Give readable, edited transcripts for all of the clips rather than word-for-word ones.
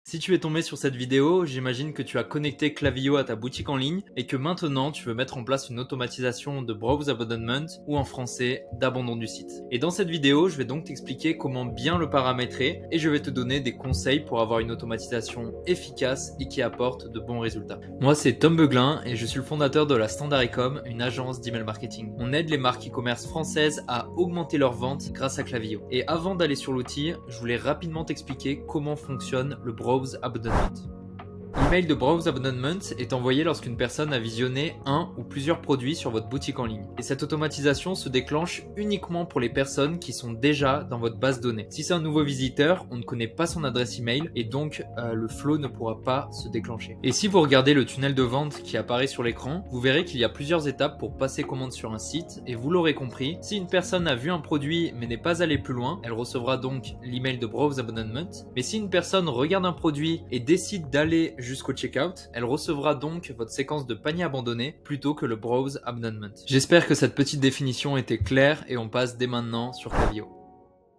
Si tu es tombé sur cette vidéo, j'imagine que tu as connecté Klaviyo à ta boutique en ligne et que maintenant tu veux mettre en place une automatisation de browse abandonment ou en français d'abandon du site. Et dans cette vidéo, je vais donc t'expliquer comment bien le paramétrer et je vais te donner des conseils pour avoir une automatisation efficace et qui apporte de bons résultats. Moi, c'est Tom Beuglin et je suis le fondateur de la Standard Ecom, une agence d'email marketing. On aide les marques e-commerce françaises à augmenter leurs ventes grâce à Klaviyo. Et avant d'aller sur l'outil, je voulais rapidement t'expliquer comment fonctionne le browse abandonment. L'email de browse abandonment est envoyé lorsqu'une personne a visionné un ou plusieurs produits sur votre boutique en ligne. Et cette automatisation se déclenche uniquement pour les personnes qui sont déjà dans votre base de données. Si c'est un nouveau visiteur, on ne connaît pas son adresse email et donc le flow ne pourra pas se déclencher. Et si vous regardez le tunnel de vente qui apparaît sur l'écran, vous verrez qu'il y a plusieurs étapes pour passer commande sur un site et vous l'aurez compris, si une personne a vu un produit mais n'est pas allée plus loin, elle recevra donc l'email de browse abandonment. Mais si une personne regarde un produit et décide d'aller jusqu'au checkout, elle recevra donc votre séquence de panier abandonné plutôt que le browse abandonment. J'espère que cette petite définition était claire et on passe dès maintenant sur Klaviyo.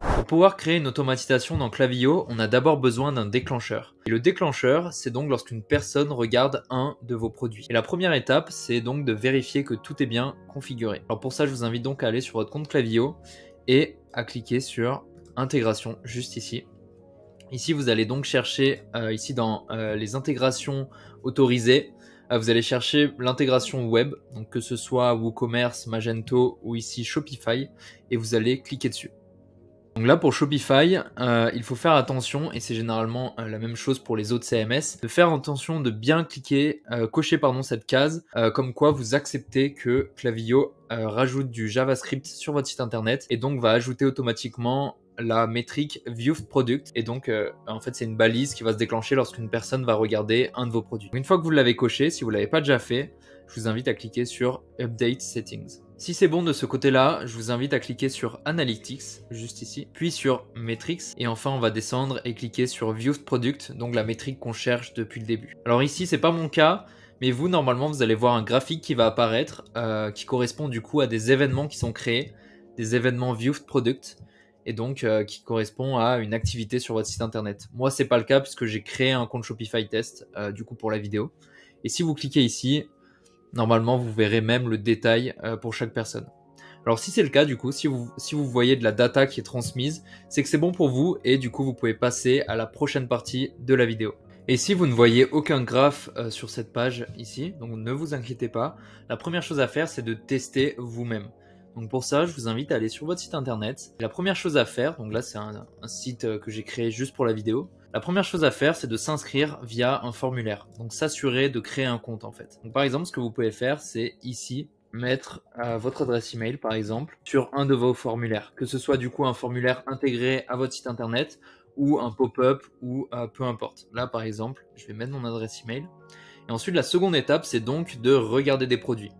Pour pouvoir créer une automatisation dans Klaviyo, on a d'abord besoin d'un déclencheur. Et le déclencheur, c'est donc lorsqu'une personne regarde un de vos produits. Et la première étape, c'est donc de vérifier que tout est bien configuré. Alors pour ça, je vous invite donc à aller sur votre compte Klaviyo et à cliquer sur intégration juste ici. Ici, vous allez donc chercher, ici dans les intégrations autorisées, vous allez chercher l'intégration web, donc que ce soit WooCommerce, Magento ou ici Shopify, et vous allez cliquer dessus. Donc là, pour Shopify, il faut faire attention, et c'est généralement la même chose pour les autres CMS, de faire attention de bien cliquer, cocher cette case, comme quoi vous acceptez que Klaviyo rajoute du JavaScript sur votre site internet, et donc va ajouter automatiquement la métrique Viewed Product, et donc en fait c'est une balise qui va se déclencher lorsqu'une personne va regarder un de vos produits. Une fois que vous l'avez coché, si vous ne l'avez pas déjà fait, je vous invite à cliquer sur Update Settings. Si c'est bon de ce côté-là, je vous invite à cliquer sur Analytics, juste ici, puis sur Metrics, et enfin on va descendre et cliquer sur Viewed Product, donc la métrique qu'on cherche depuis le début. Alors ici, c'est pas mon cas, mais vous, normalement, vous allez voir un graphique qui va apparaître, qui correspond du coup à des événements qui sont créés, des événements Viewed Product, et donc qui correspond à une activité sur votre site internet. Moi, c'est pas le cas puisque j'ai créé un compte Shopify Test, du coup pour la vidéo. Et si vous cliquez ici, normalement, vous verrez même le détail pour chaque personne. Alors si c'est le cas, du coup, si vous voyez de la data qui est transmise, c'est que c'est bon pour vous et du coup, vous pouvez passer à la prochaine partie de la vidéo. Et si vous ne voyez aucun graphe sur cette page ici, donc ne vous inquiétez pas, la première chose à faire, c'est de tester vous-même. Donc pour ça, je vous invite à aller sur votre site internet. La première chose à faire, donc là c'est un site que j'ai créé juste pour la vidéo. La première chose à faire, c'est de s'inscrire via un formulaire. Donc s'assurer de créer un compte en fait. Donc par exemple, ce que vous pouvez faire, c'est ici mettre votre adresse email par exemple sur un de vos formulaires. Que ce soit du coup un formulaire intégré à votre site internet ou un pop-up ou peu importe. Là par exemple, je vais mettre mon adresse email. Et ensuite, la seconde étape, c'est donc de regarder des produits.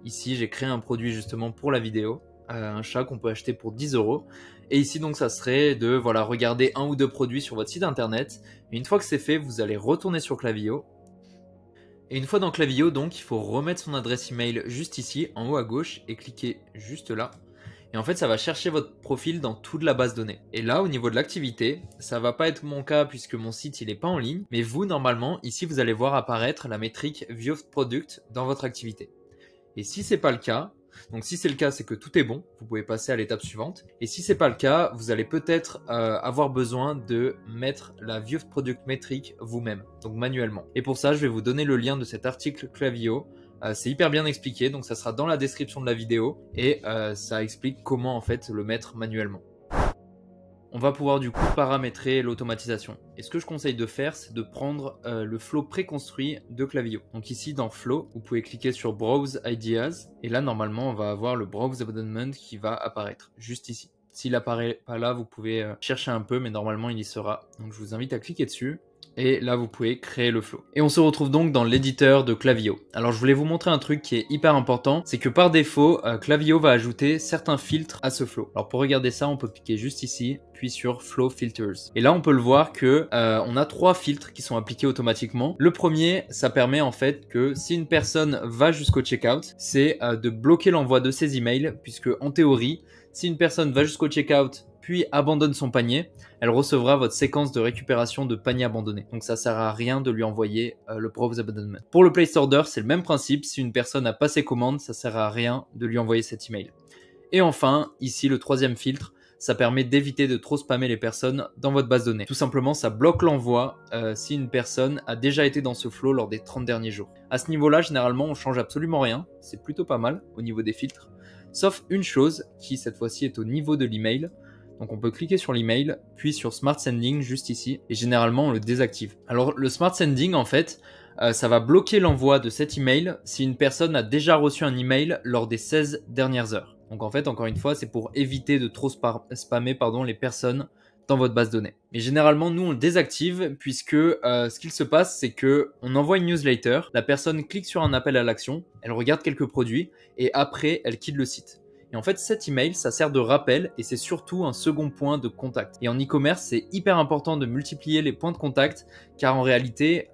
Ici, j'ai créé un produit justement pour la vidéo, un chat qu'on peut acheter pour 10 €. Et ici, donc, ça serait de regarder un ou deux produits sur votre site internet. Et une fois que c'est fait, vous allez retourner sur Klaviyo. Et une fois dans Klaviyo, donc, il faut remettre son adresse email juste ici, en haut à gauche, et cliquer juste là. Et en fait, ça va chercher votre profil dans toute la base de données. Et là, au niveau de l'activité, ça va pas être mon cas puisque mon site, il est pas en ligne. Mais vous, normalement, ici, vous allez voir apparaître la métrique Viewed Product dans votre activité. Et si c'est pas le cas, donc si c'est le cas, c'est que tout est bon, vous pouvez passer à l'étape suivante. Et si c'est pas le cas, vous allez peut-être avoir besoin de mettre la Viewed Product métrique vous-même, donc manuellement. Et pour ça, je vais vous donner le lien de cet article Klaviyo. C'est hyper bien expliqué, donc ça sera dans la description de la vidéo et ça explique comment en fait le mettre manuellement. On va pouvoir du coup paramétrer l'automatisation. Et ce que je conseille de faire, c'est de prendre le flow préconstruit de Klaviyo. Donc ici dans Flow, vous pouvez cliquer sur Browse Ideas. Et là, normalement, on va avoir le Browse Abandonment qui va apparaître juste ici. S'il n'apparaît pas là, vous pouvez chercher un peu, mais normalement, il y sera. Donc je vous invite à cliquer dessus. Et là, vous pouvez créer le flow. Et on se retrouve donc dans l'éditeur de Klaviyo. Alors, je voulais vous montrer un truc qui est hyper important. C'est que par défaut, Klaviyo va ajouter certains filtres à ce flow. Alors, pour regarder ça, on peut cliquer juste ici, puis sur Flow Filters. Et là, on peut le voir que on a 3 filtres qui sont appliqués automatiquement. Le premier, ça permet en fait que si une personne va jusqu'au checkout, c'est de bloquer l'envoi de ses emails, puisque en théorie, si une personne va jusqu'au checkout, puis abandonne son panier, elle recevra votre séquence de récupération de panier abandonné. Donc ça sert à rien de lui envoyer le Browse Abandonment. Pour le Place Order, c'est le même principe. Si une personne a pas ses commandes, ça sert à rien de lui envoyer cet email. Et enfin, ici, le troisième filtre, ça permet d'éviter de trop spammer les personnes dans votre base de données. Tout simplement, ça bloque l'envoi si une personne a déjà été dans ce flow lors des 30 derniers jours. À ce niveau-là, généralement, on change absolument rien. C'est plutôt pas mal au niveau des filtres. Sauf une chose qui, cette fois-ci, est au niveau de l'email. Donc on peut cliquer sur l'email, puis sur Smart Sending juste ici, et généralement on le désactive. Alors le Smart Sending, en fait, ça va bloquer l'envoi de cet email si une personne a déjà reçu un email lors des 16 dernières heures. Donc en fait, encore une fois, c'est pour éviter de trop spammer les personnes dans votre base de données. Mais généralement, nous, on le désactive puisque ce qu'il se passe, c'est que on envoie une newsletter, la personne clique sur un appel à l'action, elle regarde quelques produits et après, elle quitte le site. Et en fait, cet email, ça sert de rappel et c'est surtout un second point de contact. Et en e-commerce, c'est hyper important de multiplier les points de contact car en réalité,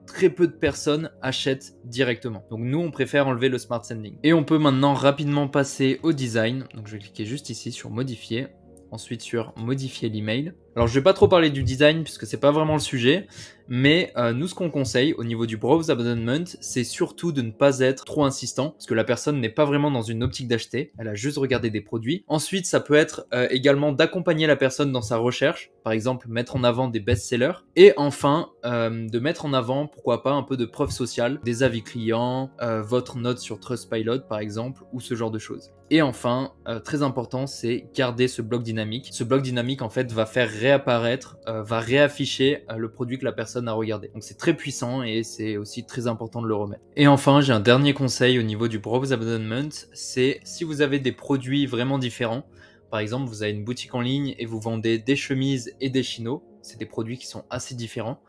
très peu de personnes achètent directement. Donc nous, on préfère enlever le Smart Sending. Et on peut maintenant rapidement passer au design. Donc je vais cliquer juste ici sur modifier. Ensuite sur modifier l'email. Alors je vais pas trop parler du design puisque c'est pas vraiment le sujet, mais nous ce qu'on conseille au niveau du Browse Abandonment, c'est surtout de ne pas être trop insistant parce que la personne n'est pas vraiment dans une optique d'acheter, elle a juste regardé des produits. Ensuite ça peut être également d'accompagner la personne dans sa recherche, par exemple mettre en avant des best-sellers, et enfin de mettre en avant pourquoi pas un peu de preuve sociale, des avis clients, votre note sur Trustpilot par exemple, ou ce genre de choses. Et enfin, très important, c'est garder ce bloc dynamique. Ce bloc dynamique en fait va faire réapparaître, va réafficher le produit que la personne a regardé. Donc c'est très puissant et c'est aussi très important de le remettre. Et enfin, j'ai un dernier conseil au niveau du Browse Abandonment, c'est si vous avez des produits vraiment différents, par exemple vous avez une boutique en ligne et vous vendez des chemises et des chinos, c'est des produits qui sont assez différents.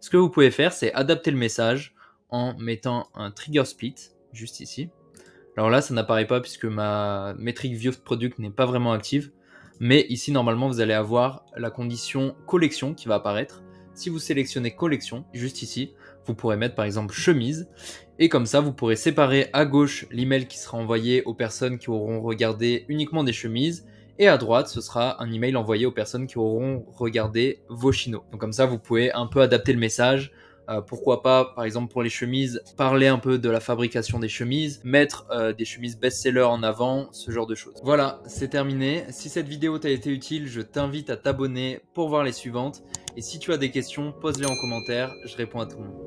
Ce que vous pouvez faire, c'est adapter le message en mettant un trigger split, juste ici. Alors là, ça n'apparaît pas puisque ma métrique view product n'est pas vraiment active. Mais ici, normalement, vous allez avoir la condition collection qui va apparaître. Si vous sélectionnez collection, juste ici, vous pourrez mettre par exemple chemise. Et comme ça, vous pourrez séparer à gauche l'email qui sera envoyé aux personnes qui auront regardé uniquement des chemises. Et à droite, ce sera un email envoyé aux personnes qui auront regardé vos chinos. Donc comme ça, vous pouvez un peu adapter le message. Pourquoi pas, par exemple pour les chemises, parler un peu de la fabrication des chemises, mettre des chemises best-seller en avant, ce genre de choses. Voilà, c'est terminé. Si cette vidéo t'a été utile, je t'invite à t'abonner pour voir les suivantes. Et si tu as des questions, pose-les en commentaire, je réponds à tout le monde.